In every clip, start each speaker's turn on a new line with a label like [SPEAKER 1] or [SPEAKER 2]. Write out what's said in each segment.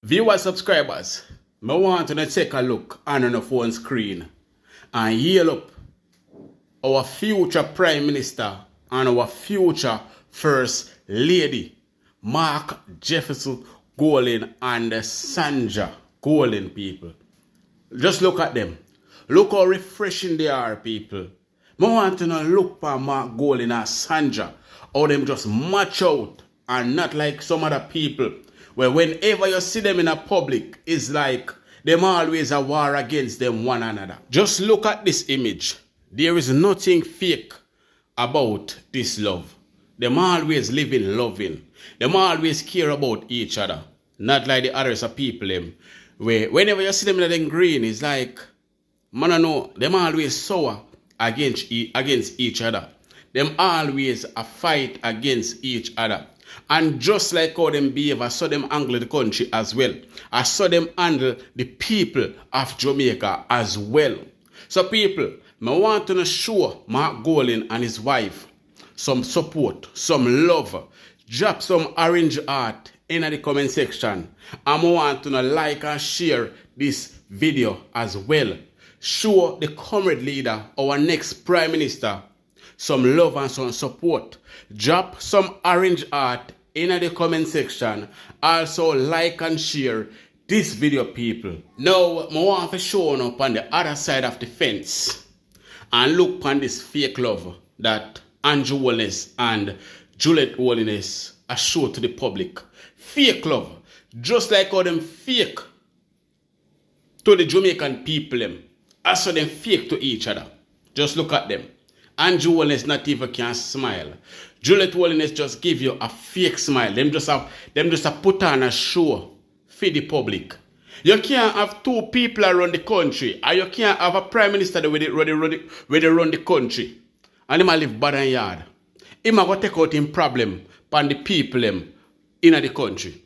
[SPEAKER 1] Viewers, subscribers, I want to take a look on the phone screen and yell up our future Prime Minister and our future First Lady, Mark Jefferson Golden and Sandra Golden, people. Just look at them. Look how refreshing they are, people. I want to look for Mark Golden and Sandra, how them just match out and not like some other people where whenever you see them in a public, it's like them always a war against them one another. Just look at this image. There is nothing fake about this love. Them always living loving. Them always care about each other. Not like the others of people them. Where whenever you see them in green, it's like, man, I know, them always sour against each other. Them always a fight against each other. And just like how them behave, I saw them handle the country as well. I saw them handle the people of Jamaica as well. So people, I want to show Mark Golden and his wife some support, some love. Drop some orange heart in the comment section. And I want to like and share this video as well. Show the current leader, our next Prime Minister, some love and some support. Drop some orange heart in the comment section. Also like and share this video, people. Now, I want to show up on the other side of the fence and look on this fake love that Andrew Holness and Juliet Holness are shown to the public. Fake love. Just like how them fake to the Jamaican people. I saw them fake to each other. Just look at them. Andrew Holness not even can smile. Juliet Holness just give you a fake smile. Them just put on a show for the public. You can't have two people around the country, and you can't have a prime minister where they run the country, and him a live bad and yard. Him a go take out him problem on the people in the country.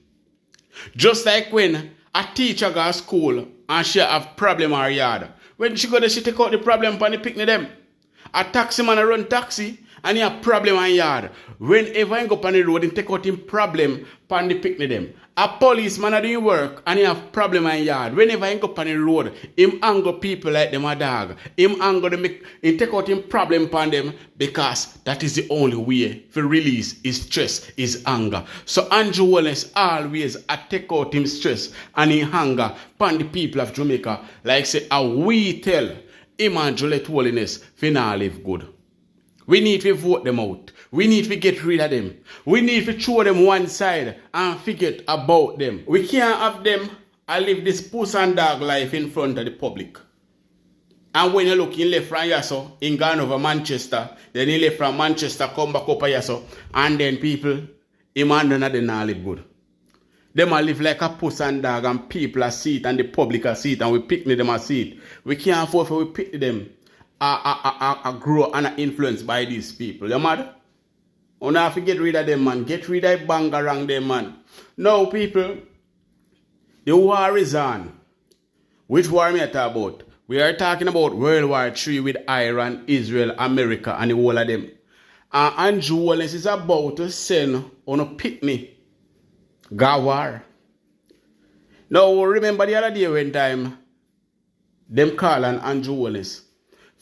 [SPEAKER 1] Just like when a teacher go to school and she have problem in her yard, when she go there, she take out the problem on the picnic them. A taxi man run taxi and he have problem on yard. Whenever he go on the road, he take out him problem on the picnic them. A policeman doing work and he have problem on yard. Whenever he go on the road, him anger people like them a dog. Him anger them, he take out him problem on them because that is the only way to release his stress, his anger. So Andrew Holness always take out him stress and his anger upon the people of Jamaica. Like say, we tell him and Juliet Holness finna live good. We need to vote them out. We need to get rid of them. We need to throw them one side and forget about them. We can't have them and live this puss and dog life in front of the public. And when you look in left from Yasso, in gone over Manchester, then he left from Manchester, come back up Yasso, and then people, him and they not live good. Them a live like a puss and dog and people are seat and the public are seat and we picnic them a seat. We can't afford for we picnic them grow and influence by these people. You mad? You have to get rid of them, man. Get rid of bang around them, man. Now, people, the war is on. Which war am I talking about? We are talking about World War III with Iran, Israel, America, and the whole of them. And Andrew Holness is about to send on a picnic. War. Now, remember the other day when time them call on Andrew Holness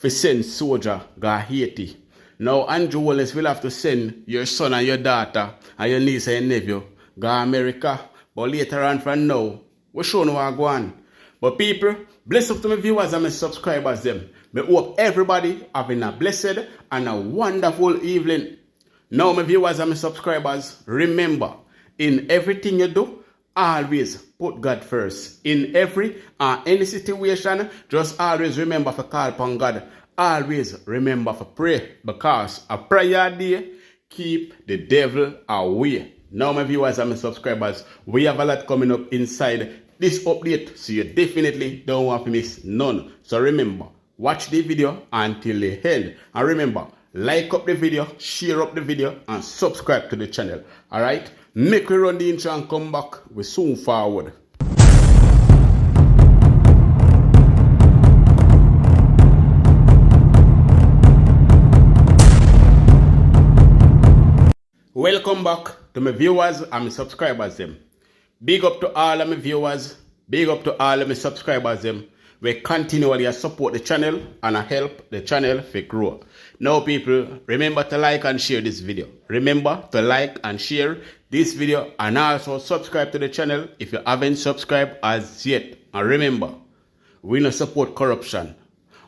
[SPEAKER 1] for send soldier go Haiti. Now Andrew Holness will have to send your son and your daughter and your niece and your nephew go America. But later on from now, we show no what go on. But people, bless up to my viewers and my subscribers them. I hope everybody having a blessed and a wonderful evening. Now my viewers and my subscribers, remember, in everything you do, always put God first. In any situation, just always remember to call upon God. Always remember to pray, because a prayer day keep the devil away. Now my viewers and my subscribers, we have a lot coming up inside this update, so you definitely don't want to miss none. So remember, watch the video until the end. And remember, like up the video, share up the video, and subscribe to the channel. Alright? Make we run the intro and come back. We soon forward. Welcome back to my viewers and my subscribers them. Big up to all of my viewers. Big up to all of my subscribers them. We continually support the channel and help the channel to grow. Now people, remember to like and share this video. Remember to like and share this video and also subscribe to the channel if you haven't subscribed as yet. And remember, we don't support corruption.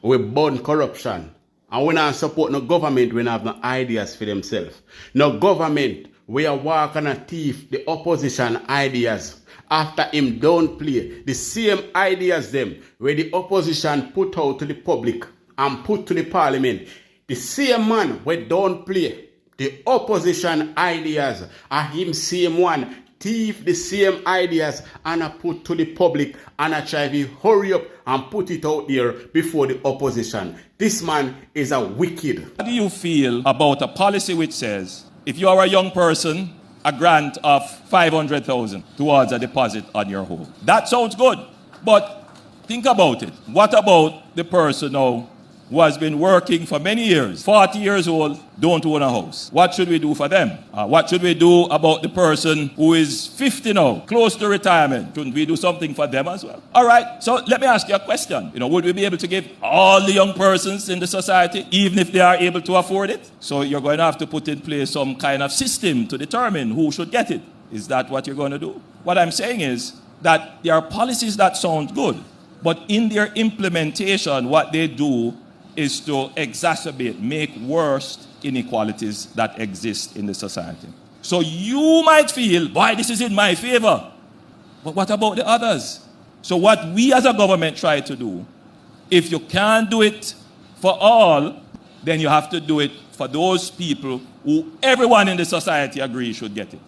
[SPEAKER 1] We burn corruption. And we don't support no government when have no ideas for themselves. No government, we are walking a thief the opposition ideas. After him don't play the same ideas them where the opposition put out to the public and put to the parliament. The same man where don't play the opposition ideas are him same one thief the same ideas and I put to the public and I try to hurry up and put it out there before the opposition. This man is a wicked.
[SPEAKER 2] How do you feel about a policy which says if you are a young person, a grant of 500,000 towards a deposit on your home? That sounds good, but think about it. What about the person now who has been working for many years, 40 years old, don't own a house? What should we do for them? What should we do about the person who is 50 now, close to retirement? Shouldn't we do something for them as well? All right, so let me ask you a question. Would we be able to give all the young persons in the society, even if they are able to afford it? So you're going to have to put in place some kind of system to determine who should get it. Is that what you're going to do? What I'm saying is that there are policies that sound good, but in their implementation, what they do is to exacerbate, make worse inequalities that exist in the society. So you might feel, boy, this is in my favor. But what about the others? So what we as a government try to do, if you can't do it for all, then you have to do it for those people who everyone in the society agrees should get it.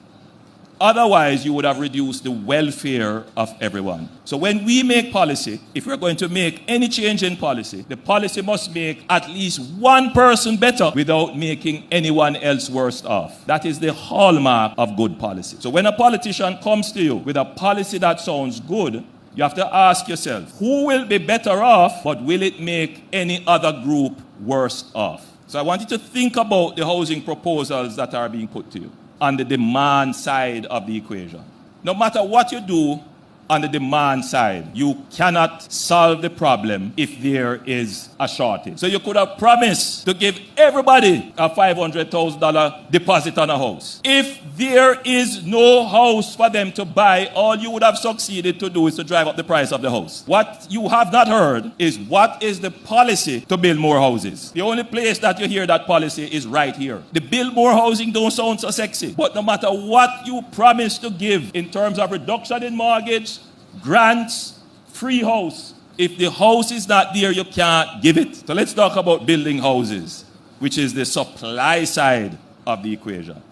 [SPEAKER 2] Otherwise, you would have reduced the welfare of everyone. So when we make policy, if we're going to make any change in policy, the policy must make at least one person better without making anyone else worse off. That is the hallmark of good policy. So when a politician comes to you with a policy that sounds good, you have to ask yourself, who will be better off, but will it make any other group worse off? So I want you to think about the housing proposals that are being put to you on the demand side of the equation. No matter what you do on the demand side, you cannot solve the problem if there is a shortage. So you could have promised to give everybody a $500,000 deposit on a house. If there is no house for them to buy, all you would have succeeded to do is to drive up the price of the house. What you have not heard is what is the policy to build more houses. The only place that you hear that policy is right here. The build more housing don't sound so sexy, but no matter what you promise to give in terms of reduction in mortgage, grants, free house, if the house is not there, you can't give it. So let's talk about building houses, which is the supply side of the equation.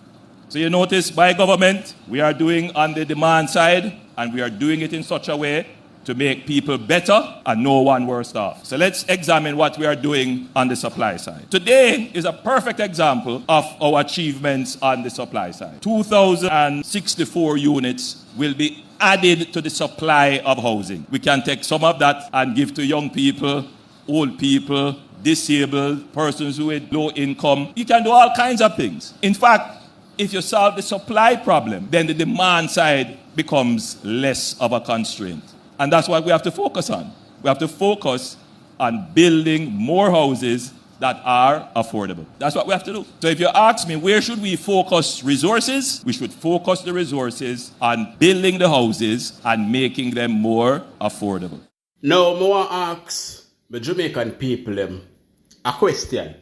[SPEAKER 2] So you notice by government, we are doing on the demand side, and we are doing it in such a way to make people better and no one worse off. So let's examine what we are doing on the supply side. Today is a perfect example of our achievements on the supply side. 2,064 units will be added to the supply of housing. We can take some of that and give to young people, old people, disabled, persons with low income. You can do all kinds of things. In fact, if you solve the supply problem, then the demand side becomes less of a constraint. And that's what we have to focus on. We have to focus on building more houses that are affordable. That's what we have to do. So if you ask me, where should we focus resources? We should focus the resources on building the houses and making them more affordable.
[SPEAKER 1] Now, I want to ask the Jamaican people a question.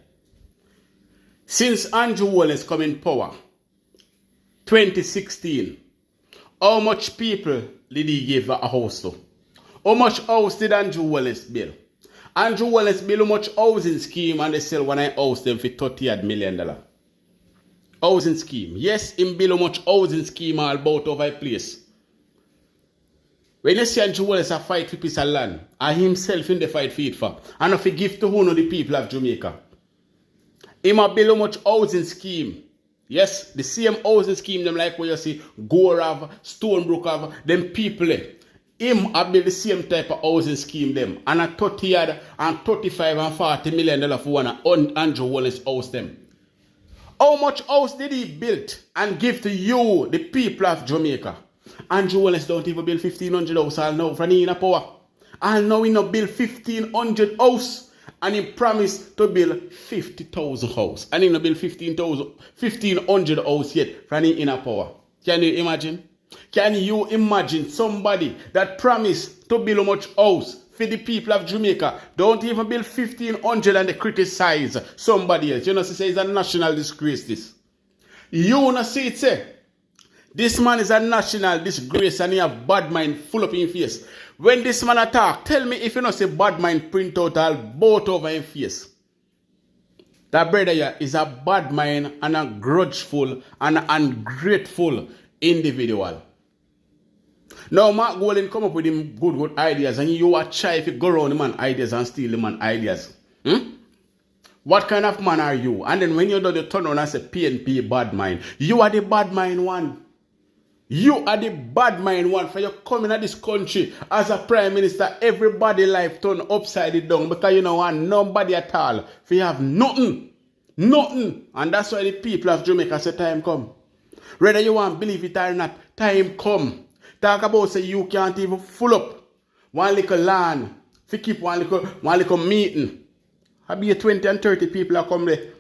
[SPEAKER 1] Since Andrew Holness come in power, 2016, how much people did he give a house to? How much house did Andrew Holness build? Andrew Holness build how much housing scheme and they sell one house them for $30 million. Housing scheme. Yes, him build how much housing scheme all about over a place. When you see Andrew Holness a fight for piece of land, and himself in the fight for it for, and if he give to one of the people of Jamaica. Him a build how much housing scheme. Yes, the same housing scheme them like where you see Gore have, Stonebrook have, them people him a build the same type of housing scheme them. And a 30 and 35 and $40 million for one Andrew Holness house them. How much house did he build and give to you, the people of Jamaica? Andrew Holness don't even build 1,500 house all now from in a power. All now he no build 1,500 house. And he promised to build 50,000 house. And he no build 1,500 house yet from in a power. Can you imagine? Can you imagine somebody that promised to build a much house for the people of Jamaica, don't even build 1,500 and they criticize somebody else? You know, say it's a national disgrace this. You know, see it say, this man is a national disgrace and he have bad mind full up in face. When this man attack, tell me if you not say bad mind print out all both over in face. That brother here is a bad mind and a grudgeful and an ungrateful individual. Now Mark Golden come up with him good ideas and you are try if you go around the man ideas and steal the man ideas. What kind of man are you? And then when you do the turn on and say PNP bad mind, you are the bad mind one. You are the bad mind one. For you coming to this country as a prime minister, everybody life turn upside down because you don't want nobody at all. For you have nothing. Nothing. And that's why the people of Jamaica say time come. Whether you want to believe it or not, time come. Talk about say you can't even full up one little land. If you keep one little meeting. I be a 20 and 30 people are come there.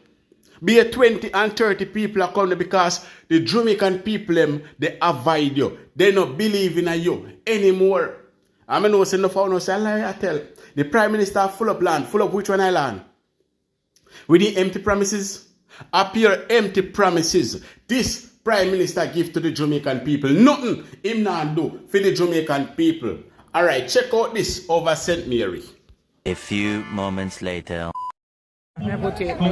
[SPEAKER 1] Be a 20 and 30 people are coming because the Jamaican people, they avoid you. They don't believe in you anymore. I mean, no say no for no say, I tell. The Prime Minister full up land. Full up which one I land? With the empty promises? Appear empty promises. This Prime Minister give to the Jamaican people. Nothing him not do for the Jamaican people. Alright, check out this over St. Mary.
[SPEAKER 3] A few moments later.
[SPEAKER 4] To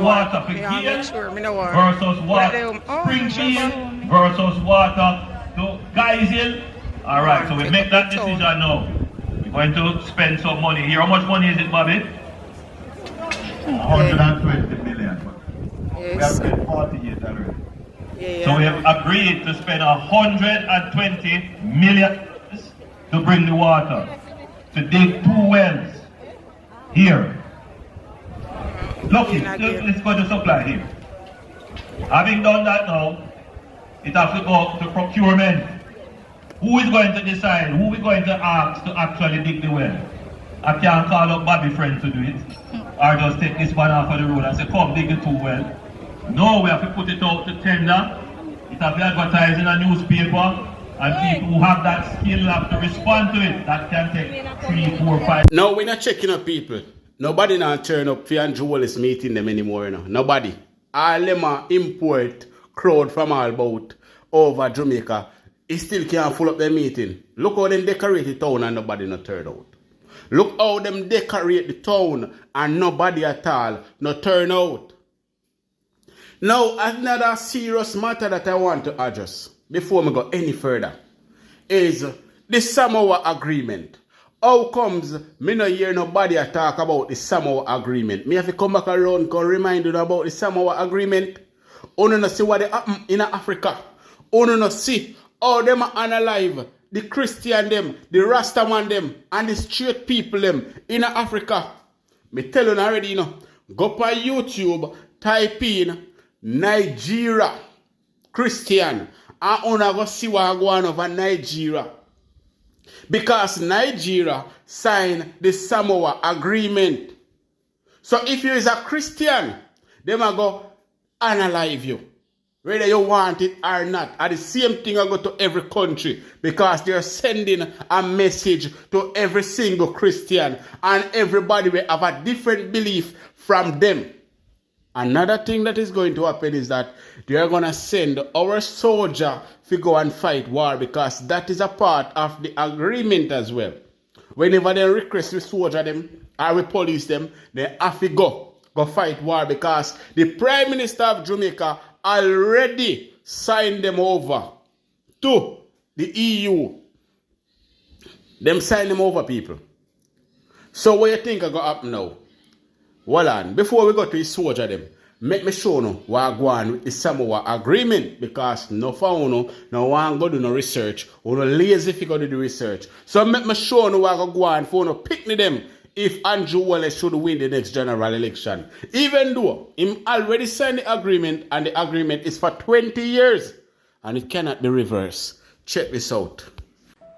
[SPEAKER 4] water for Gill versus water Springfield versus water to Geisel. Alright, so we make that decision now. We're going to spend some money here. How much money is it, Bobby? 120 million. Yes. We have spent 48 already. Yeah. So we have agreed to spend 120 million to bring the water. To dig 2 wells here. Look, let's go to supply here. Having done that now, it has to go to procurement. Who is going to decide? Who is going to ask to actually dig the well? I can't call up Bobby friend to do it. Or just take this one off of the road and say, come dig the 2 well. No, we have to put it out to tender. It has to be advertised in a newspaper. And people who have that skill have to respond to it. That can take 3, 4, 5.
[SPEAKER 1] No, we're not checking up people. Nobody now turn up for Andrew Holness meeting them anymore. You know. Nobody. All them import crowd from all about over Jamaica. He still can't full up their meeting. Look how them decorate the town and nobody not turn out. Look how them decorate the town and nobody at all not turn out. Now, another serious matter that I want to address before we go any further is the Samoa Agreement. How comes me no hear nobody talk about the Samoa Agreement? Me have to come back around and remind you about the Samoa Agreement. You no see what happen in Africa. You no see how them are unalive. The Christian them, the Rasta man them, and the straight people them in Africa. Me tell you already, you know. Go on YouTube, type in Nigeria Christian, and you go see what go on over Nigeria. Because Nigeria signed the Samoa Agreement. So if you is a Christian, they might go unalive you. Whether you want it or not. And the same thing I go to every country. Because they're sending a message to every single Christian. And everybody will have a different belief from them. Another thing that is going to happen is that they are going to send our soldier to go and fight war, because that is a part of the agreement as well. Whenever they request the soldier them or we police them, they have to go fight war, because the Prime Minister of Jamaica already signed them over to the EU. Them sign them over, people. So what you think is going to happen now? Hold on, before we go to the soldier them, make me show you what I go on with the Samoa Agreement, because no found no one go do no research, or no lazy if you go do the research. So make me show you what I go on for no pick me them if Andrew Holness should win the next general election. Even though him already signed the agreement, and the agreement is for 20 years and it cannot be reversed. Check this out.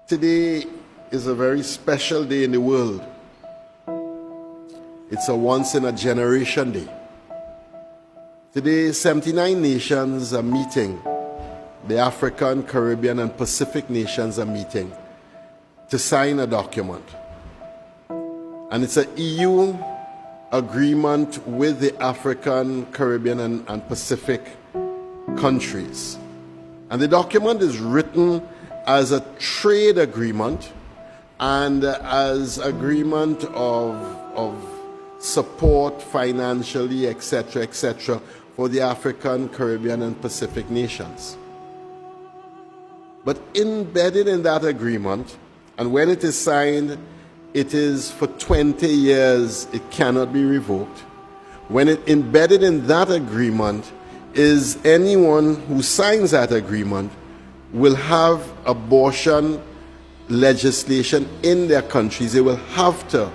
[SPEAKER 5] Today is a very special day in the world. It's a once-in-a-generation day. Today, 79 nations are meeting. The African, Caribbean, and Pacific nations are meeting to sign a document. And it's an EU agreement with the African, Caribbean, and Pacific countries. And the document is written as a trade agreement and as agreement of support financially, etc., for the African, Caribbean, and Pacific nations. But embedded in that agreement, and when it is signed, it is for 20 years, it cannot be revoked. When it embedded in that agreement is anyone who signs that agreement will have abortion legislation in their countries. They will have to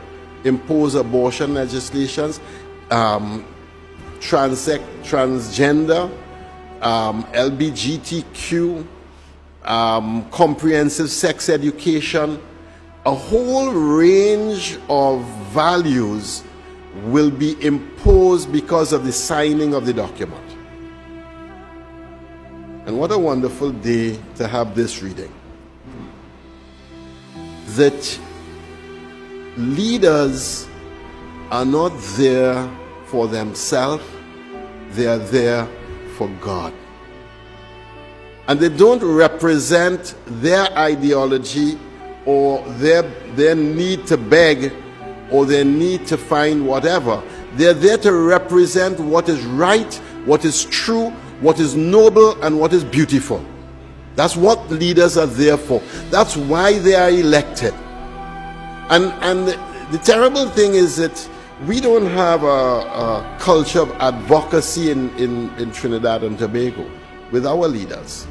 [SPEAKER 5] impose abortion legislations, transgender, LGBTQ, comprehensive sex education, a whole range of values will be imposed because of the signing of the document. And what a wonderful day to have this reading. That leaders are not there for themselves, they are there for God. And they don't represent their ideology or their need to beg or their need to find whatever. They're there to represent what is right, what is true, what is noble, and what is beautiful. That's what leaders are there for. That's why they are elected. And the terrible thing is that we don't have a culture of advocacy in Trinidad and Tobago with our leaders.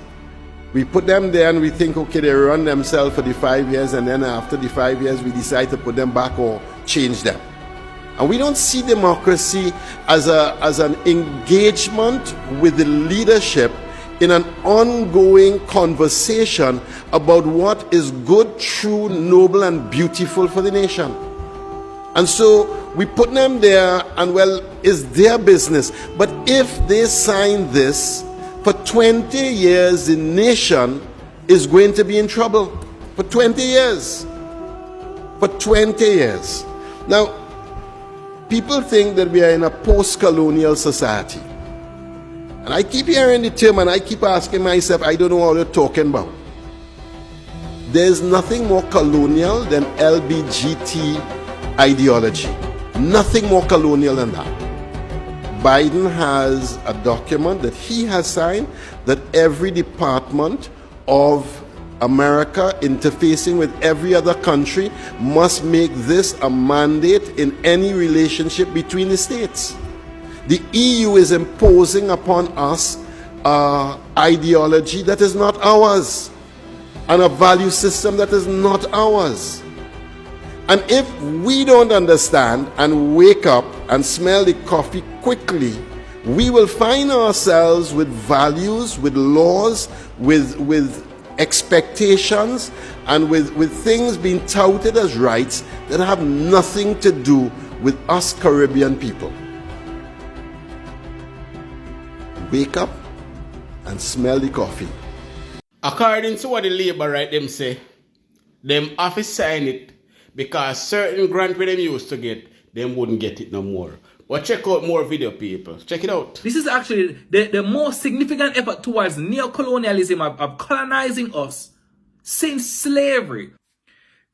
[SPEAKER 5] We put them there and we think, okay, they run themselves for the 5 years, and then after the 5 years we decide to put them back or change them. And we don't see democracy as an engagement with the leadership in an ongoing conversation about what is good, true, noble, and beautiful for the nation. And so we put them there, and well, it's their business. But if they sign this, for 20 years, the nation is going to be in trouble. For 20 years. For 20 years. Now, people think that we are in a post-colonial society. And I keep hearing the term and I keep asking myself, I don't know what you're talking about. There's nothing more colonial than LBGT ideology. Nothing more colonial than that. Biden has a document that he has signed that every department of America interfacing with every other country must make this a mandate in any relationship between the states. The EU is imposing upon us an ideology that is not ours and a value system that is not ours. And if we don't understand and wake up and smell the coffee quickly, we will find ourselves with values, with laws, with expectations, and with things being touted as rights that have nothing to do with us Caribbean people. Wake up and smell the coffee.
[SPEAKER 1] According to what the Labour right them say, them have to sign it because certain grant where them used to get, them wouldn't get it no more. But check out more video, people. Check it out.
[SPEAKER 6] This is actually the most significant effort towards neo-colonialism of colonizing us since slavery.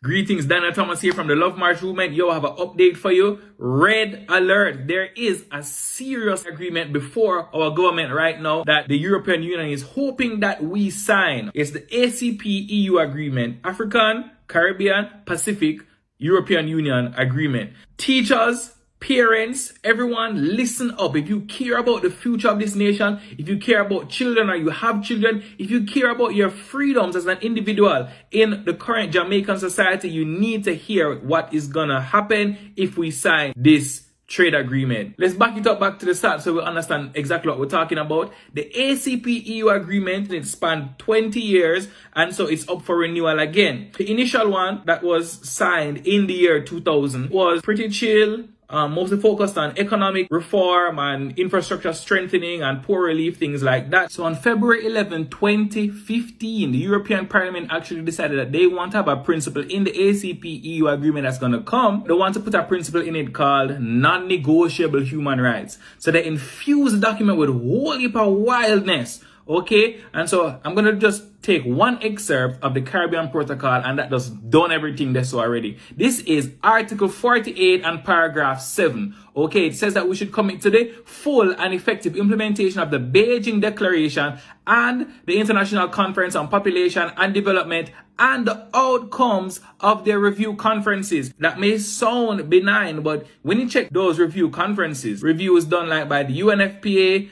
[SPEAKER 6] Greetings, Daniel Thomas here from the Love March movement. Yo, I have an update for you. Red alert. There is a serious agreement before our government right now that the European Union is hoping that we sign. It's the ACP-EU agreement. African, Caribbean, Pacific, European Union agreement. Teachers, parents, everyone, listen up. If you care about the future of this nation, if you care about children or you have children, if you care about your freedoms as an individual in the current Jamaican society, you need to hear what is gonna happen if we sign this trade agreement. Let's back it up back to the start so we understand exactly what we're talking about. The ACP-EU agreement, it spanned 20 years and so it's up for renewal again. The initial one that was signed in the year 2000 was pretty chill. Mostly focused on economic reform and infrastructure strengthening and poor relief, things like that. So on February 11, 2015, the European Parliament actually decided that they want to have a principle in the ACP-EU agreement that's going to come. They want to put a principle in it called non-negotiable human rights. So they infuse the document with a whole heap of wildness. Okay, and so I'm gonna just take one excerpt of the Caribbean Protocol, and that just done everything this already. This is Article 48 and Paragraph 7. Okay, it says that we should commit to the full and effective implementation of the Beijing Declaration and the International Conference on Population and Development and the outcomes of their review conferences. That may sound benign, but when you check those review conferences, reviews done like by the UNFPA,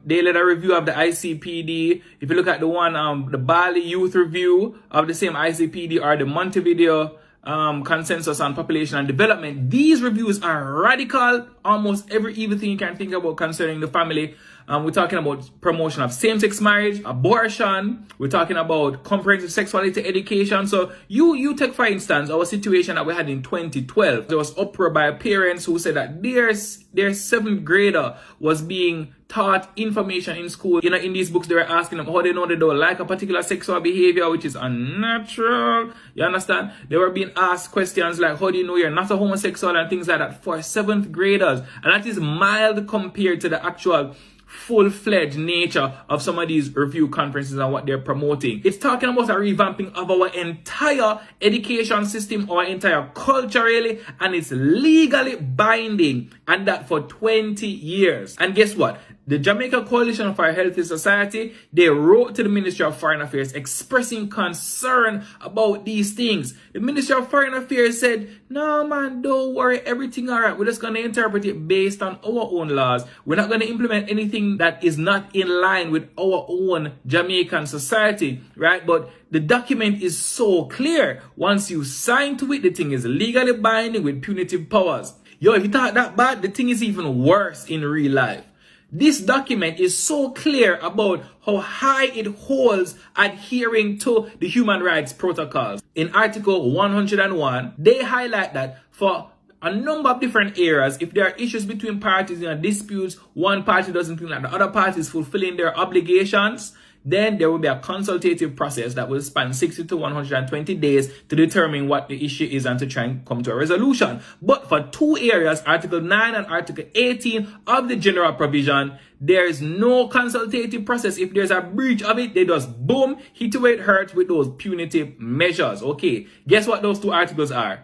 [SPEAKER 6] they led a review of the ICPD. If you look at the one, the Bali Youth Review of the same ICPD, or the Montevideo Consensus on Population and Development, these reviews are radical. Almost every evil thing you can think about concerning the family. We're talking about promotion of same-sex marriage, abortion. We're talking about comprehensive sexuality education. So you take, for instance, our situation that we had in 2012. There was uproar by parents who said that their 7th grader was being taught information in school. You know, in these books, they were asking them how they know they don't like a particular sexual behavior, which is unnatural. You understand? They were being asked questions like, how do you know you're not a homosexual, and things like that for 7th graders. And that is mild compared to the actual full-fledged nature of some of these review conferences and what they're promoting. It's talking about a revamping of our entire education system, our entire culture really, and it's legally binding, and that for 20 years. And guess what? The Jamaica Coalition for a Healthy Society, they wrote to the Ministry of Foreign Affairs expressing concern about these things. The Ministry of Foreign Affairs said, no man, don't worry, everything alright. We're just going to interpret it based on our own laws. We're not going to implement anything that is not in line with our own Jamaican society, right? But the document is so clear. Once you sign to it, the thing is legally binding with punitive powers. Yo, if you thought that bad, the thing is even worse in real life. This document is so clear about how high it holds adhering to the human rights protocols. In Article 101, they highlight that for a number of different areas, if there are issues between parties in a dispute, one party doesn't feel like the other party is fulfilling their obligations, then there will be a consultative process that will span 60 to 120 days to determine what the issue is and to try and come to a resolution. But for 2 areas, Article 9 and Article 18 of the general provision, there is no consultative process. If there's a breach of it, they just boom, hit you where it hurts with those punitive measures. Okay, guess what those 2 articles are?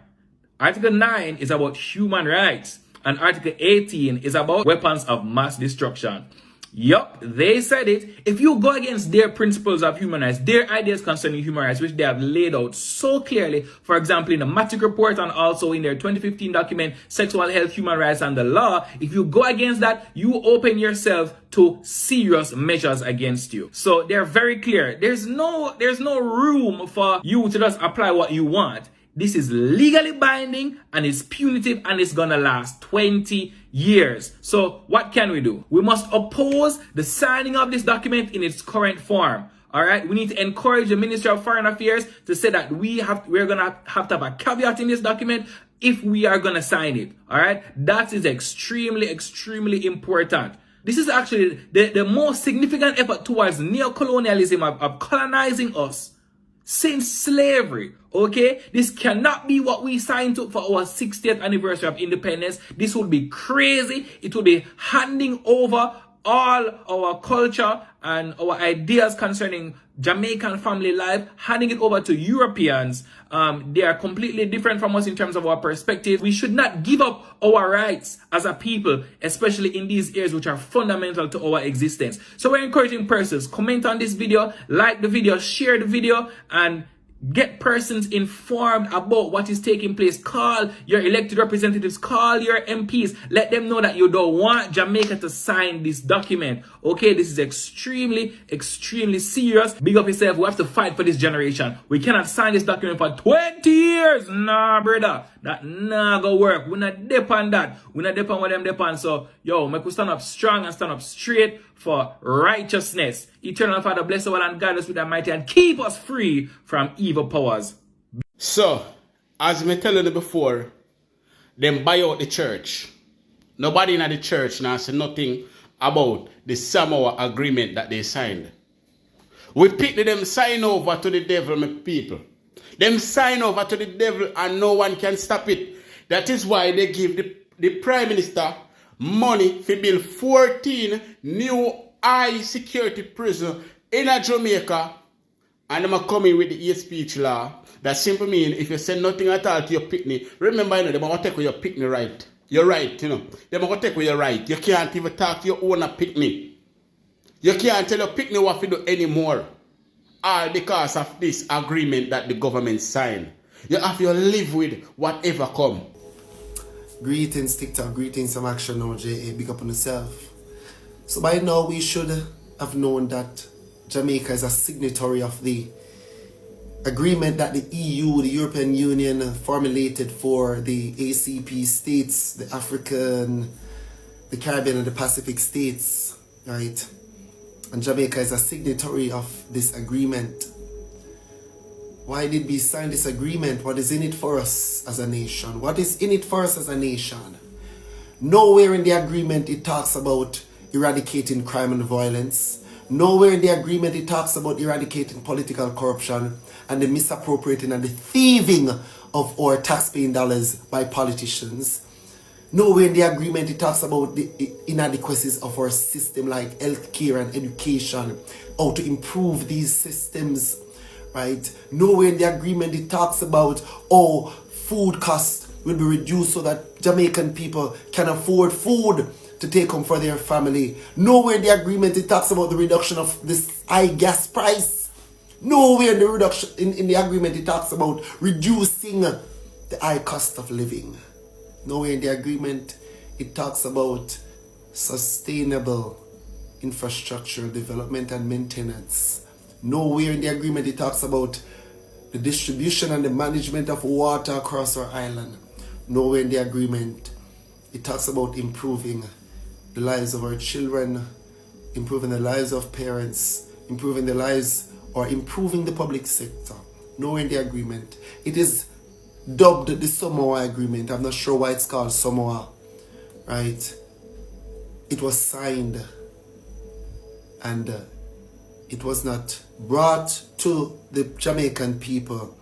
[SPEAKER 6] Article 9 is about human rights and Article 18 is about weapons of mass destruction. Yup, they said it. If you go against their principles of human rights, their ideas concerning human rights, which they have laid out so clearly, for example, in the Matic report and also in their 2015 document, Sexual Health, Human Rights and the Law, if you go against that, you open yourself to serious measures against you. So they're very clear. There's no room for you to just apply what you want. This is legally binding and it's punitive and it's gonna last 20 years. So what can we do? We must oppose the signing of this document in its current form. All right, we need to encourage the Ministry of Foreign Affairs to say that we're gonna have to have a caveat in this document if we are gonna sign it. All right, that is extremely important. This is actually the most significant effort towards neo-colonialism of colonizing us since slavery. Okay, this cannot be what we signed to for our 60th anniversary of independence. This would be crazy. It would be handing over all our culture and our ideas concerning Jamaican family life, handing it over to Europeans. They are completely different from us in terms of our perspective. We should not give up our rights as a people, especially in these areas which are fundamental to our existence. So we're encouraging persons, comment on this video, like the video, share the video, and Get persons informed about what is taking place. Call your elected representatives. Call your MPs. Let them know that you don't want Jamaica to sign this document. Okay, this is extremely, extremely serious. Big up yourself. We have to fight for this generation. We cannot sign this document for 20 years. Nah, brother. That nah go work. We're not depend that. We're not depend what them depend. So, yo, make we stand up strong and stand up straight for righteousness. Eternal Father, bless us all and guide us with Almighty and keep us free from evil powers.
[SPEAKER 1] So, as me telling you before, them buy out the church. Nobody in the church now say nothing about the Samoa Agreement that they signed. We pick them sign over to the devil, my people. Them sign over to the devil and no one can stop it. That is why they give the Prime Minister money to build 14 new high security prison in Jamaica, and them are coming with the hate speech law. That simply means if you say nothing at all to your picnic, remember, you know, they are going to take away your picnic right. Your right, you know. They are going to take away your right. You can't even talk to your own picnic. You can't tell your picnic what to do anymore. All because of this agreement that the government signed. You have to live with whatever come.
[SPEAKER 7] Greetings TikTok, greetings some action now J.A. Big up on yourself. So by now we should have known that Jamaica is a signatory of the agreement that the EU, the European Union, formulated for the ACP states, the African, the Caribbean and the Pacific states, right? And Jamaica is a signatory of this agreement. Why did we sign this agreement? What is in it for us as a nation? What is in it for us as a nation? Nowhere in the agreement it talks about eradicating crime and violence. Nowhere in the agreement it talks about eradicating political corruption and the misappropriating and the thieving of our taxpaying dollars by politicians. Nowhere in the agreement it talks about the inadequacies of our system like healthcare and education, how to improve these systems, right? Nowhere in the agreement it talks about how food costs will be reduced so that Jamaican people can afford food to take home for their family. Nowhere in the agreement it talks about the reduction of this high gas price. Nowhere in the reduction in the agreement it talks about reducing the high cost of living. Nowhere in the agreement it talks about sustainable infrastructure development and maintenance. Nowhere in the agreement it talks about the distribution and the management of water across our island. Nowhere in the agreement it talks about improving the lives of our children, improving the lives of parents, improving the lives or improving the public sector. Nowhere in the agreement. It is dubbed the Samoa Agreement. I'm not sure why it's called Samoa, right? It was signed and it was not brought to the Jamaican people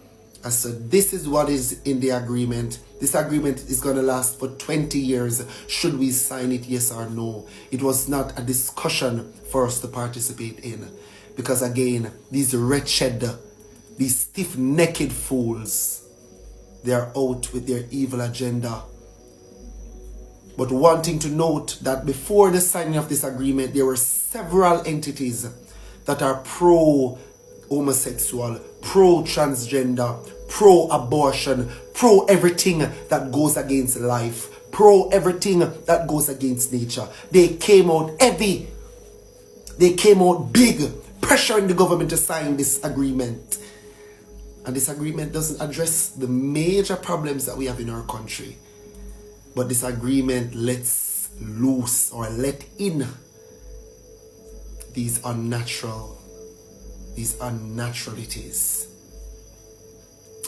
[SPEAKER 7] as said, this is what is in the agreement. This agreement is going to last for 20 years. Should we sign it, yes or no? It was not a discussion for us to participate in. Because again, these wretched, these stiff-necked fools, they are out with their evil agenda. But wanting to note that before the signing of this agreement, there were several entities that are pro-homosexual, pro-transgender, pro-abortion, pro-everything that goes against life, pro-everything that goes against nature. They came out heavy. They came out big, pressuring the government to sign this agreement. And this agreement doesn't address the major problems that we have in our country. But this agreement lets loose or let in these unnaturalities.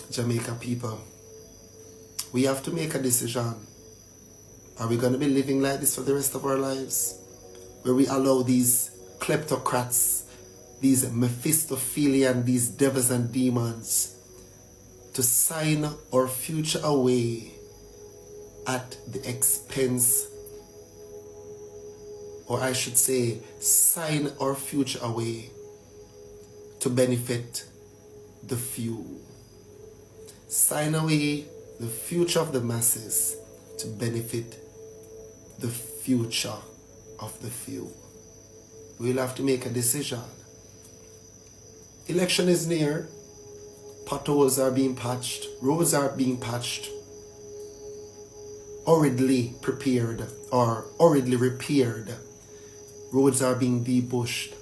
[SPEAKER 7] Jamaica people, we have to make a decision. Are we going to be living like this for the rest of our lives? Where we allow these kleptocrats, these Mephistophelian, these devils and demons to sign our future away at the expense, or I should say, sign our future away to benefit the few. Sign away the future of the masses to benefit the future of the few. We'll have to make a decision. Election is near. Potholes are being patched. Roads are being patched. Hurriedly prepared or hurriedly repaired. Roads are being debushed.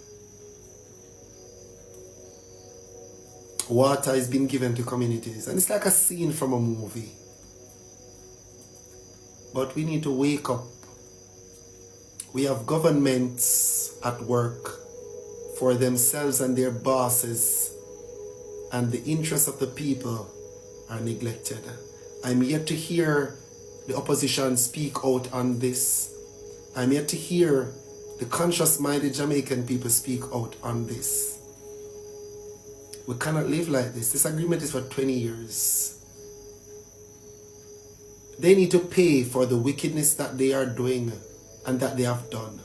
[SPEAKER 7] Water is being given to communities. And it's like a scene from a movie. But we need to wake up. We have governments at work for themselves and their bosses, and the interests of the people are neglected. I'm yet to hear the opposition speak out on this. I'm yet to hear the conscious-minded Jamaican people speak out on this. We cannot live like this. This agreement is for 20 years. They need to pay for the wickedness that they are doing and that they have done.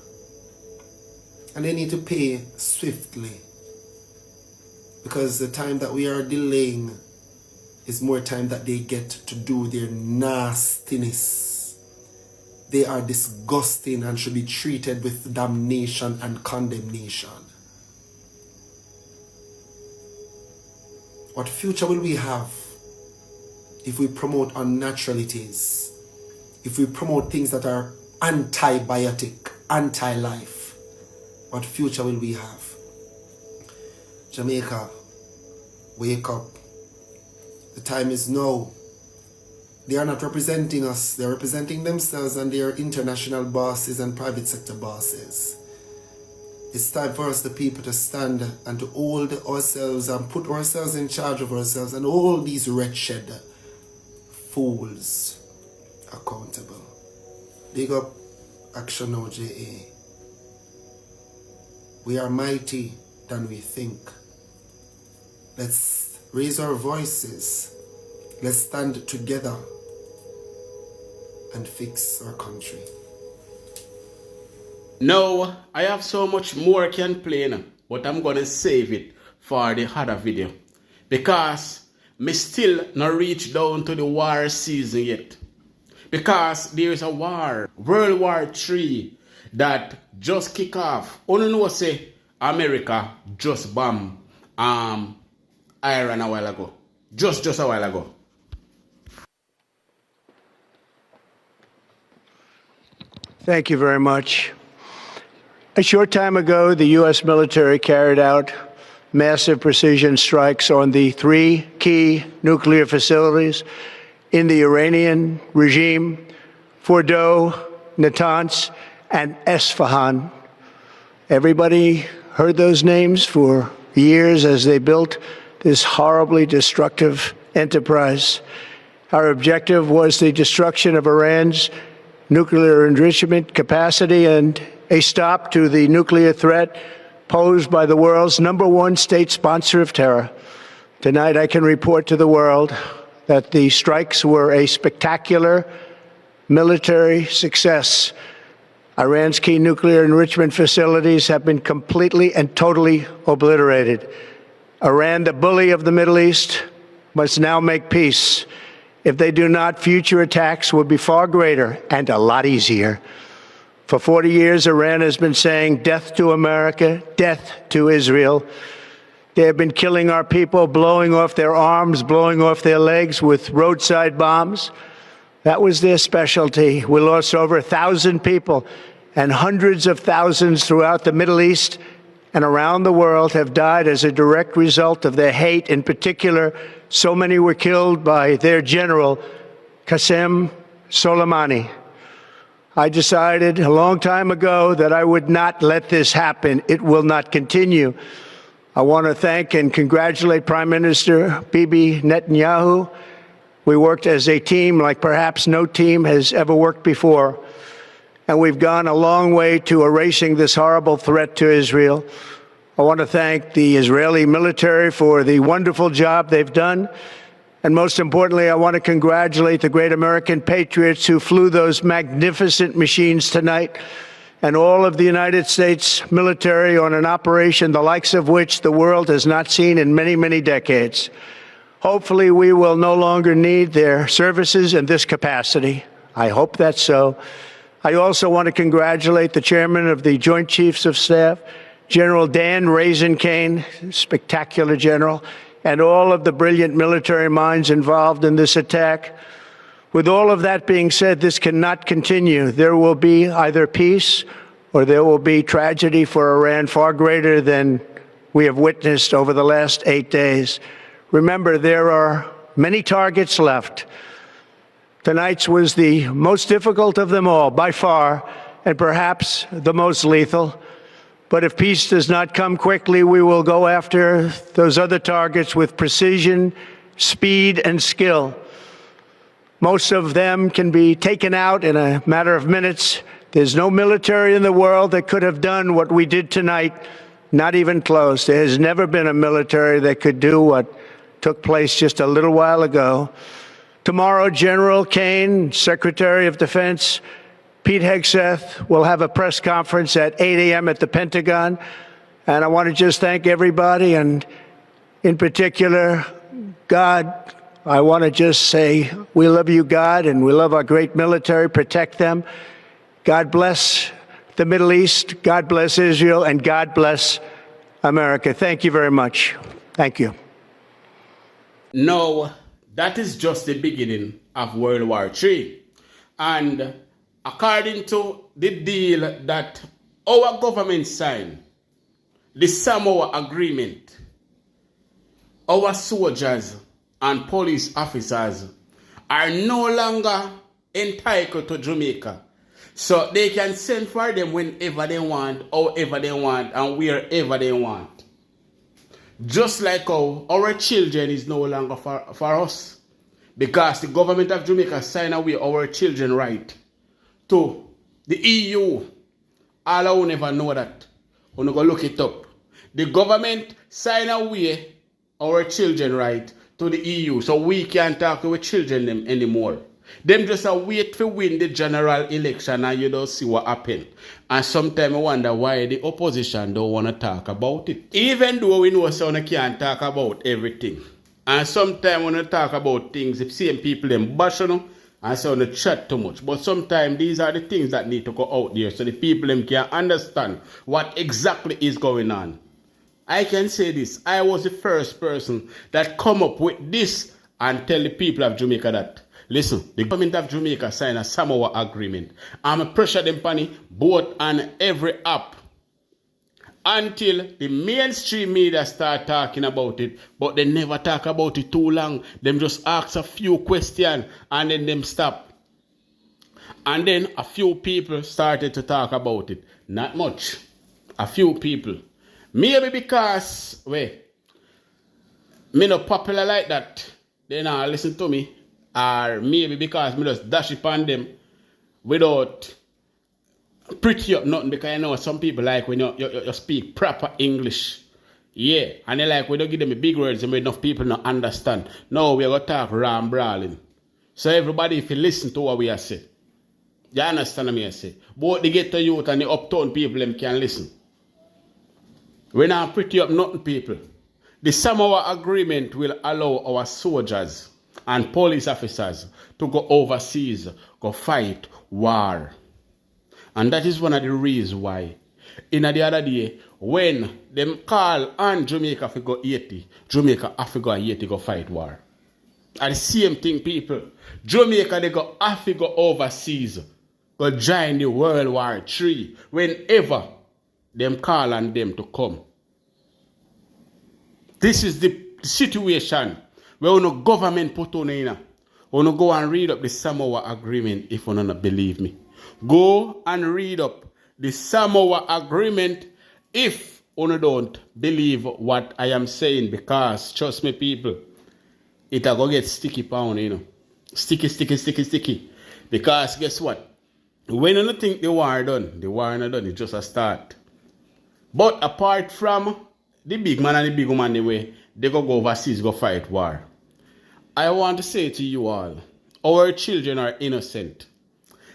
[SPEAKER 7] And they need to pay swiftly. Because the time that we are delaying is more time that they get to do their nastiness. They are disgusting and should be treated with damnation and condemnation. What future will we have if we promote unnaturalities? If we promote things that are antibiotic, anti-life? What future will we have? Jamaica, wake up. The time is now. They are not representing us. They are representing themselves and their international bosses and private sector bosses. It's time for us, the people, to stand and to hold ourselves and put ourselves in charge of ourselves and all these wretched fools accountable. Big up Action Now JA. We are mighty than we think. Let's raise our voices. Let's stand together and fix our country.
[SPEAKER 1] No, I have so much more I can play now, but I'm gonna save it for the other video. Because me still not reach down to the war season yet. Because there is a war, World War III, that just kick off. Only know say America just bombed Iran a while ago. Just a while ago.
[SPEAKER 8] Thank you very much. A short time ago, the U.S. military carried out massive precision strikes on the 3 key nuclear facilities in the Iranian regime: Fordow, Natanz, and Esfahan. Everybody heard those names for years as they built this horribly destructive enterprise. Our objective was the destruction of Iran's nuclear enrichment capacity and a stop to the nuclear threat posed by the world's #1 state sponsor of terror. Tonight, I can report to the world that the strikes were a spectacular military success. Iran's key nuclear enrichment facilities have been completely and totally obliterated. Iran, the bully of the Middle East, must now make peace. If they do not, future attacks will be far greater and a lot easier. For 40 years, Iran has been saying death to America, death to Israel. They have been killing our people, blowing off their arms, blowing off their legs with roadside bombs. That was their specialty. We lost over 1,000 people, and hundreds of thousands throughout the Middle East and around the world have died as a direct result of their hate. In particular, so many were killed by their general, Qasem Soleimani. I decided a long time ago that I would not let this happen. It will not continue. I want to thank and congratulate Prime Minister Bibi Netanyahu. We worked as a team like perhaps no team has ever worked before. And we've gone a long way to erasing this horrible threat to Israel. I want to thank the Israeli military for the wonderful job they've done. And most importantly, I want to congratulate the great American patriots who flew those magnificent machines tonight, and all of the United States military on an operation the likes of which the world has not seen in many, many decades. Hopefully, we will no longer need their services in this capacity. I hope that's so. I also want to congratulate the chairman of the Joint Chiefs of Staff, General Dan Raisin-Kane, spectacular general. and all of the brilliant military minds involved in this attack. With all of that being said, this cannot continue. There will be either peace or there will be tragedy for Iran far greater than we have witnessed over the last 8 days. Remember, there are many targets left. Tonight's was the most difficult of them all, by far, and perhaps the most lethal. But if peace does not come quickly, we will go after those other targets with precision, speed, and skill. Most of them can be taken out in a matter of minutes. There's no military in the world that could have done what we did tonight, not even close. There has never been a military that could do what took place just a little while ago. Tomorrow, General Kane, Secretary of Defense, Pete Hegseth will have a press conference at 8 a.m. at the Pentagon. And I want to just thank everybody, and in particular, God. I want to just say we love you, God, and we love our great military. Protect them. God bless the Middle East. God bless Israel, and God bless America. Thank you very much. Thank you.
[SPEAKER 1] No, that is just the beginning of World War III. And according to the deal that our government signed, the Samoa Agreement, our soldiers and police officers are no longer entitled to Jamaica. So they can send for them whenever they want, however they want, and wherever they want. Just like how our children is no longer for us. Because the government of Jamaica signed away our children right to the EU. All I will never know that. I'm going to go look it up. The government signed away our children right to the EU, so we can't talk to our children them anymore. Them just wait to win the general election and you don't see what happened. And sometimes I wonder why the opposition don't want to talk about it. Even though we know someone can't talk about everything. And sometimes when we talk about things, the same people them bash on and say they chat too much. But sometimes these are the things that need to go out there so the people them can understand what exactly is going on. I can say this, I was the first person that come up with this and tell the people of Jamaica that, listen, the government of Jamaica signed a Samoa Agreement. I'm a pressure them panny both on every app until the mainstream media start talking about it, but they never talk about it too long. Them just ask a few questions and then them stop. And then a few people started to talk about it. Not much. A few people. Maybe because, me not popular like that, they not listen to me. Or maybe because me just dash it on them without pretty up nothing, because I know some people like when you speak proper English. Yeah, and they like when you give them big words and enough people not understand. No, we're going to talk ram brawling. So everybody, if you listen to what we are saying, you understand what I say. Both the ghetto youth and the uptown people them can listen. We're not pretty up nothing, people. The Samoa Agreement will allow our soldiers and police officers to go overseas, go fight war. And that is one of the reasons why, in the other day, when them call on Jamaica to go Haiti, Jamaica have to go Haiti go fight war. And the same thing, people. Jamaica, they go have to go overseas, go join the World War III, whenever them call on them to come. This is the situation where no government put on in. You go and read up the Samoa Agreement if you don't believe me. Go and read up the Samoa Agreement if you don't believe what I am saying, because trust me, people, it'll go get sticky pound, you know. Sticky. Because guess what? When you don't think the war done, the war not done, it's just a start. But apart from the big man and the big woman, the way they go overseas, go fight war. I want to say to you all, our children are innocent.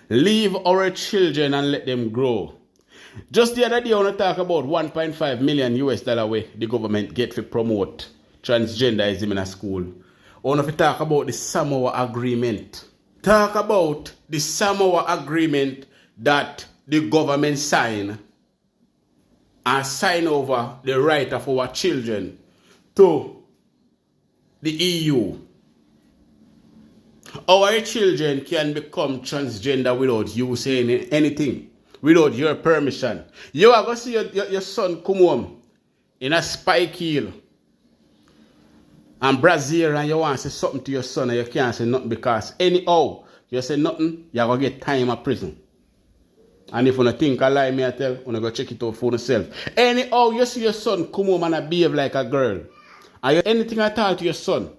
[SPEAKER 1] Leave our children and let them grow. Just the other day, I want to talk about 1.5 million US dollar way the government get to promote transgenderism in a school. I want to talk about the Samoa Agreement. Talk about the Samoa Agreement that the government signed and sign over the right of our children to the EU. Our children can become transgender without you saying anything, without your permission. You are going to see your son come home in a spike heel and Brazil, and you want to say something to your son and you can't say nothing because anyhow you say nothing, you're going to get time in prison. And if you don't think I lie, me I tell, you're going to go check it out for yourself. Anyhow, you see your son come home and behave like a girl. And you anything at all to your son.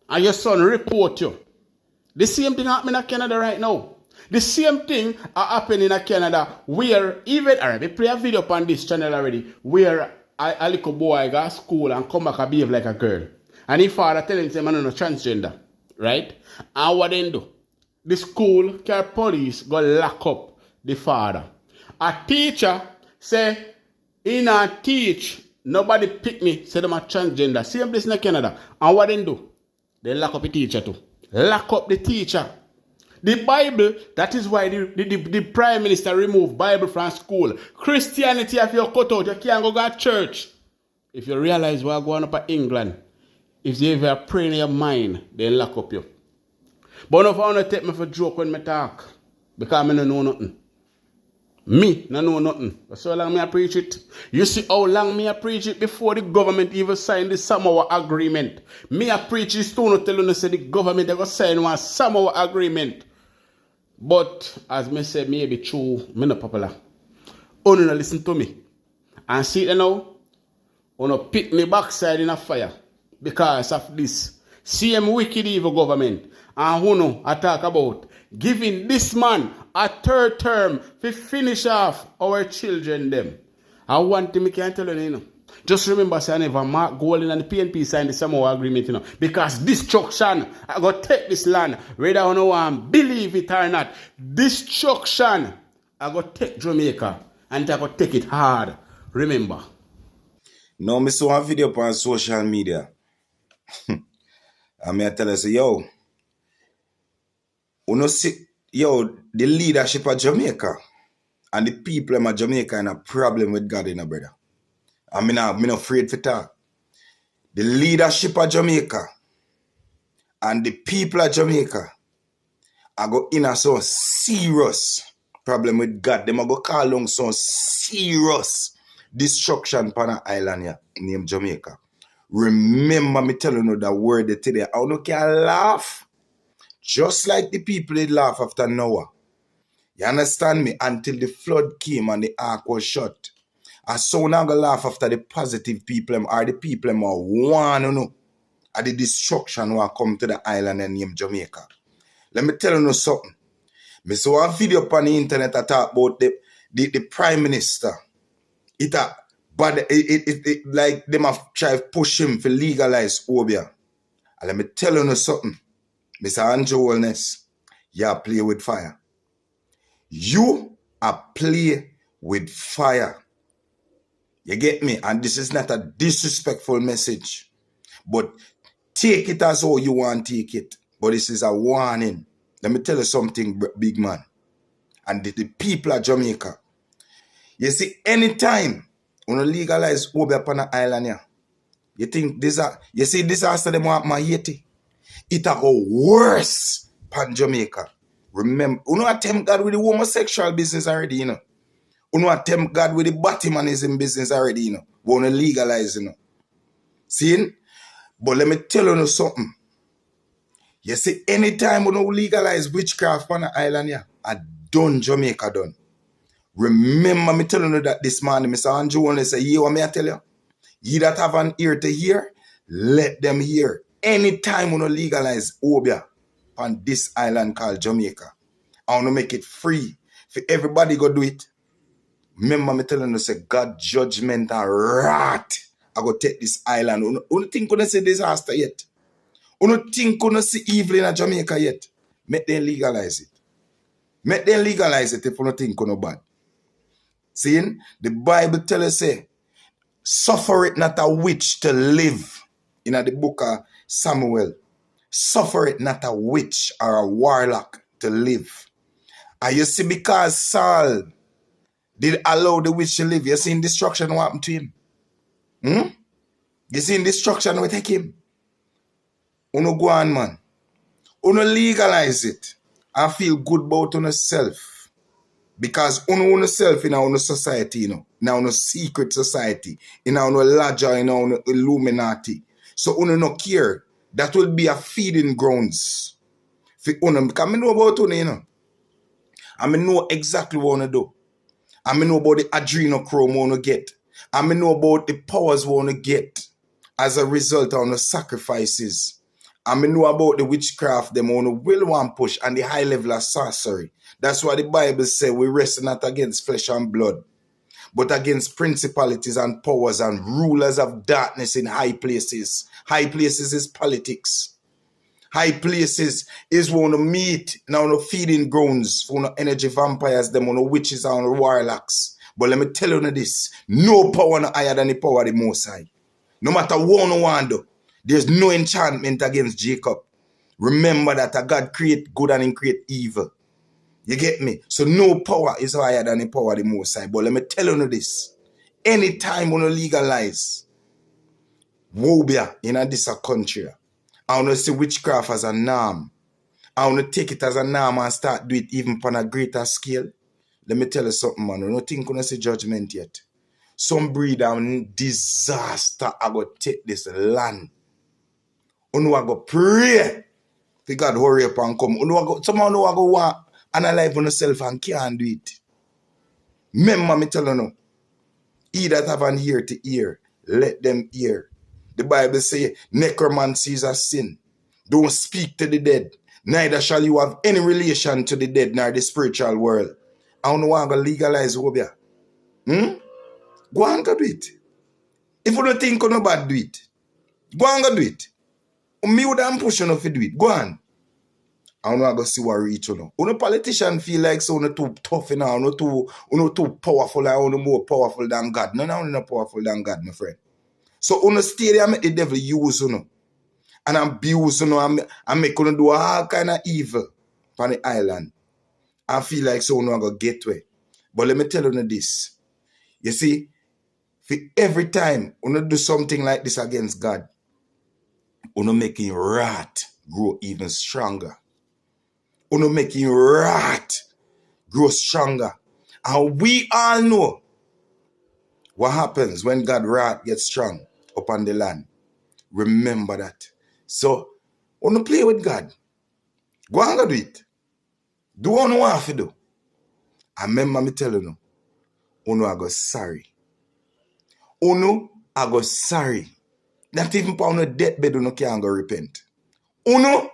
[SPEAKER 1] And your son report you. The same thing happening in Canada right now. The same thing happening in Canada where even, alright, we play a video on this channel already, where a little boy go to school and come back and behave like a girl. And his father tell him, say, man, no transgender. Right? And what they do? The school, police go lock up the father. A teacher say, he not teach, nobody pick me, say them a transgender. Same place in Canada. And what they do? They lock up the teacher too. Lock up the teacher. The Bible, that is why the Prime Minister removed Bible from school. Christianity, if you're cut out, you can't go to church. If you realize what's going on in England, if you ever pray in your mind, they lock up you. But if I want to take me for a joke when I talk, because I don't know nothing. Me, I know nothing. So long me I preach it. You see how long me I preach it before the government even signed the Samoa Agreement. Me I preach this too, not tell you say the government they go sign one Samoa Agreement. But as me say, maybe true, me not popular. Only no listen to me. And see it now, wanna pick me backside in a fire because of this same wicked evil government. And who know I talk about giving this man a third term to finish off our children them. I want to can tell you, just remember, say I never Mark Golding and the PNP signed the Samoa Agreement, because destruction, I go take this land, whether I don't want believe it or not. Destruction, I go take Jamaica and I go take it hard. Remember.
[SPEAKER 9] Now, I saw a video on social media. And I tell you, say, yo, you know, see, yo, the leadership of Jamaica and the people of Jamaica in a problem with God, in a brother. I'm not afraid to talk. The leadership of Jamaica and the people of Jamaica are go in a so serious problem with God. They are go call on so serious destruction upon an island here named Jamaica. Remember me telling you that word today. I don't can laugh. Just like the people did laugh after Noah. You understand me? Until the flood came and the ark was shut. I so now go laugh after the positive people or the people who want to know at the destruction who come to the island named Jamaica. Let me tell you something. I saw a video on the internet that talk about the Prime Minister. But it like them have tried to push him to legalize Obia. And let me tell you something. Mr. Andrew Holness, you are play with fire. You are play with fire. You get me? And this is not a disrespectful message. But take it as how you want to take it. But this is a warning. Let me tell you something, big man. And the people of Jamaica. You see, anytime when you legalize Obia upon an island here, you think this you see disaster them want my Haiti. It a go worse pan Jamaica. Remember, you know attempt God with the homosexual business already, you know. You know attempt God with the Batmanism business already, you know. Want to legalize, you know. See? But let me tell you something. You see, anytime we legalize witchcraft on the island here, I done Jamaica done. Remember me telling you that this morning, Mr. Andrew only say, you want me to tell you? You that have an ear to hear, let them hear. Anytime we legalize Obia on this island called Jamaica, I want to make it free for everybody go do it. Remember me telling you, say, God judgment and wrath. I go take this island. You don't think you see disaster yet? You don't think you see evil in Jamaica yet? Make them legalize it. Make them legalize it if you don't think you bad. See, the Bible tells us, say, suffer it not a witch to live. In the book of Samuel. Suffer it not a witch or a warlock to live. And you see, because Saul did allow the witch to live, you see destruction what happened to him. You see destruction will take him. Uno go on, man. Uno legalize it and feel good about yourself. Because uno self in our society, you know, in our secret society, in our ledger, in our Illuminati. So uno no care. That will be a feeding grounds for uno. Because I know about uno, you know. I know exactly what uno do. I know about the adrenochrome uno get. I know about the powers uno get as a result of the sacrifices. I know about the witchcraft them uno will want push and the high level of sorcery. That's why the Bible says we wrestle not against flesh and blood, but against principalities and powers and rulers of darkness in high places. High places is politics. High places is when we meet now no feeding grounds for no energy vampires, them on no witches and no warlocks. But let me tell you this, no power no higher than the power of the Most High. No matter what no one do, there's no enchantment against Jacob. Remember that a God create good and he create evil. You get me? So no power is higher than the power of the Most High. But let me tell you this. Anytime we legalize wobia in this country, I want to see witchcraft as a norm. I want to take it as a norm and start do it even on a greater scale. Let me tell you something, man. I don't think we're going to see judgment yet. Some breed of disaster are going to take this land. You are going to pray for God hurry up and come. Someone who are going to want analyze on yourself and can't do it. Remember me telling you, he that have an ear to hear, let them hear. The Bible says, necromancy is a sin. Don't speak to the dead. Neither shall you have any relation to the dead nor the spiritual world. I don't want to legalize Wobia. Go on go do it. If you don't think you bad do it, go on go do it. Me would have push you to do it. Go on. I don't want to see what reach you know. Uno politician feel like so uno too tough now, uno too powerful, and uno more powerful than God. No, uno not powerful than God, my friend. So uno stay there, make the devil use uno and abuse uno and make uno do all kind of evil on the island. I feel like so uno go get way. But let me tell you this. You see, for every time uno do something like this against God, uno making wrath grow even stronger. Uno making wrath grow stronger. And we all know what happens when God's wrath gets strong upon the land. Remember that. So, uno play with God. Go and go do it. Do what you want to do. I remember me telling you, uno I go sorry. Uno I go sorry. Not even for uno deathbed, uno can't go repent. Uno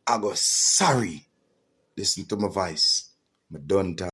[SPEAKER 9] I go sorry. Listen to my voice. I'm done talking.